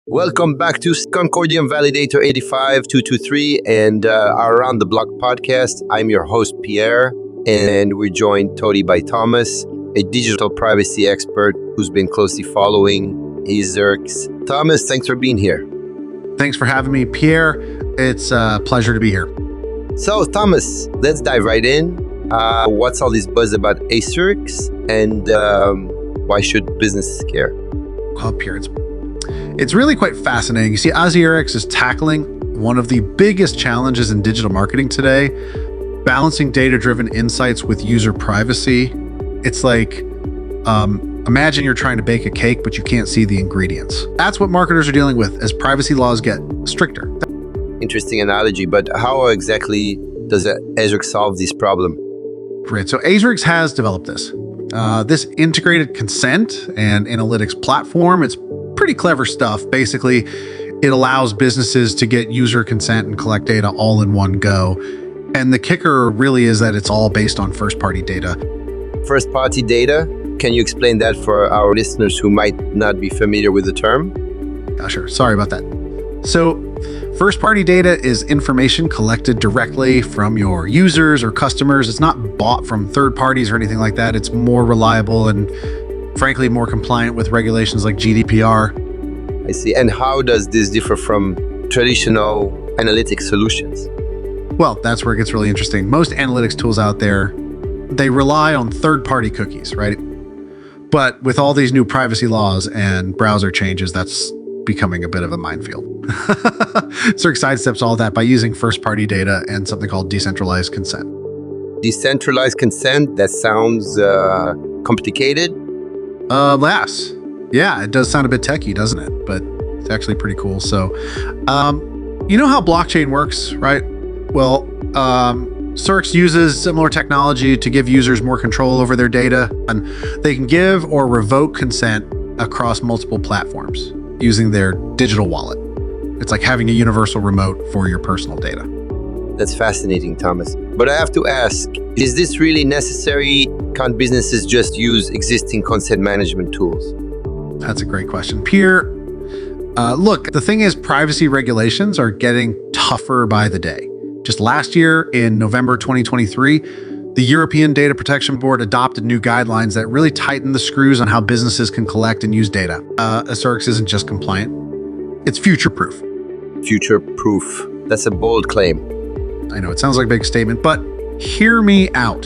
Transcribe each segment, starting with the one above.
Welcome back to Concordium Validator 85223 and our Around the Block podcast. I'm your host, Pierre, and we're joined totally by Thomas, a digital privacy expert who's been closely following AesirX. Thomas, thanks for being here. Thanks for having me, Pierre. It's a pleasure to be here. So, Thomas, let's dive right in. What's all this buzz about AesirX, and why should businesses care? Well, Pierre, it's really quite fascinating. You see, AesirX is tackling one of the biggest challenges in digital marketing today, balancing data-driven insights with user privacy. It's like, imagine you're trying to bake a cake, but you can't see the ingredients. That's what marketers are dealing with as privacy laws get stricter. Interesting analogy, but how exactly does AesirX solve this problem? Great. So AesirX has developed this integrated consent and analytics platform. It's pretty clever stuff. Basically, it allows businesses to get user consent and collect data all in one go. And the kicker really is that it's all based on first-party data. First-party data? Can you explain that for our listeners who might not be familiar with the term? Sure. Sorry about that. So, first-party data is information collected directly from your users or customers. It's not bought from third parties or anything like that. It's more reliable and, frankly, more compliant with regulations like GDPR. I see. And how does this differ from traditional analytics solutions? Well, that's where it gets really interesting. Most analytics tools out there, they rely on third-party cookies, right? But with all these new privacy laws and browser changes, that's becoming a bit of a minefield. AesirX sidesteps all that by using first-party data and something called decentralized consent. Decentralized consent? That sounds complicated. Yes. Yeah, it does sound a bit techy, doesn't it? But it's actually pretty cool. So, you know how blockchain works, right? Well, AesirX uses similar technology to give users more control over their data, and they can give or revoke consent across multiple platforms using their digital wallet. It's like having a universal remote for your personal data. That's fascinating, Thomas. But I have to ask, is this really necessary? Can't businesses just use existing consent management tools? That's a great question. Pierre, look, the thing is, privacy regulations are getting tougher by the day. Just last year, in November 2023, the European Data Protection Board adopted new guidelines that really tighten the screws on how businesses can collect and use data. AesirX isn't just compliant, it's future-proof. Future-proof. That's a bold claim. I know, it sounds like a big statement, but hear me out.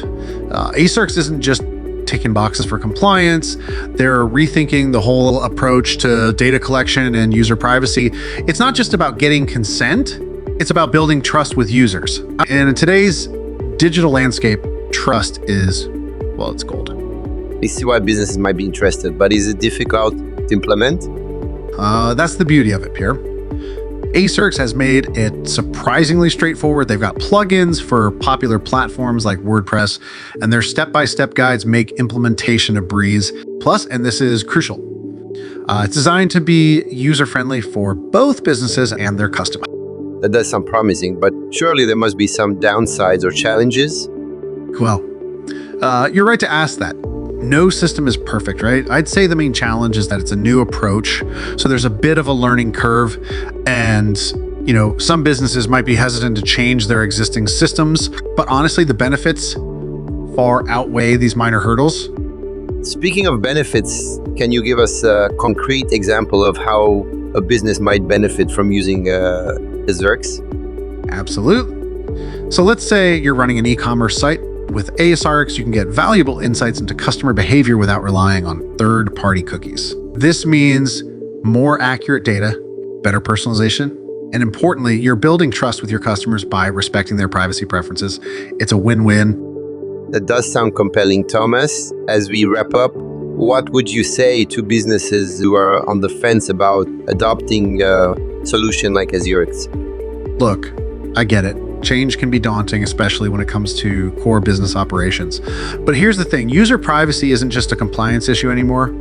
AesirX isn't just ticking boxes for compliance. They're rethinking the whole approach to data collection and user privacy. It's not just about getting consent, it's about building trust with users. And in today's digital landscape, trust is, well, it's gold. I see why businesses might be interested, but is it difficult to implement? That's the beauty of it, Pierre. AesirX has made it surprisingly straightforward. They've got plugins for popular platforms like WordPress, and their step-by-step guides make implementation a breeze. Plus, and this is crucial, it's designed to be user-friendly for both businesses and their customers. That does sound promising, but surely there must be some downsides or challenges? Well, you're right to ask that. No system is perfect, right? I'd say the main challenge is that it's a new approach, so there's a bit of a learning curve, and some businesses might be hesitant to change their existing systems, but honestly, the benefits far outweigh these minor hurdles. Speaking of benefits, can you give us a concrete example of how a business might benefit from using AesirX? Absolutely. So let's say you're running an e-commerce site. With AesirX, you can get valuable insights into customer behavior without relying on third-party cookies. This means more accurate data, better personalization, and importantly, you're building trust with your customers by respecting their privacy preferences. It's a win-win. That does sound compelling, Thomas. As we wrap up, what would you say to businesses who are on the fence about adopting a solution like AesirX? Look, I get it. Change can be daunting, especially when it comes to core business operations. But here's the thing, user privacy isn't just a compliance issue anymore.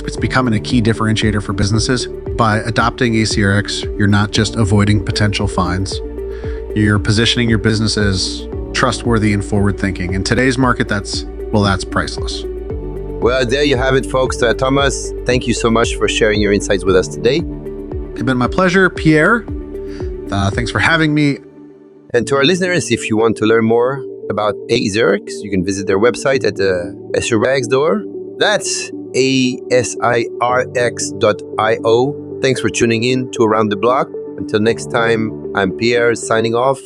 It's becoming a key differentiator for businesses. By adopting AesirX, you're not just avoiding potential fines. You're positioning your business as trustworthy and forward-thinking. In today's market, that's priceless. Well, there you have it, folks. Thomas, thank you so much for sharing your insights with us today. been my pleasure. Pierre, thanks for having me. And to our listeners, if you want to learn more about AesirX, you can visit their website at the AesirX door. That's AesirX.io. Thanks for tuning in to Around the Block. Until next time, I'm Pierre signing off.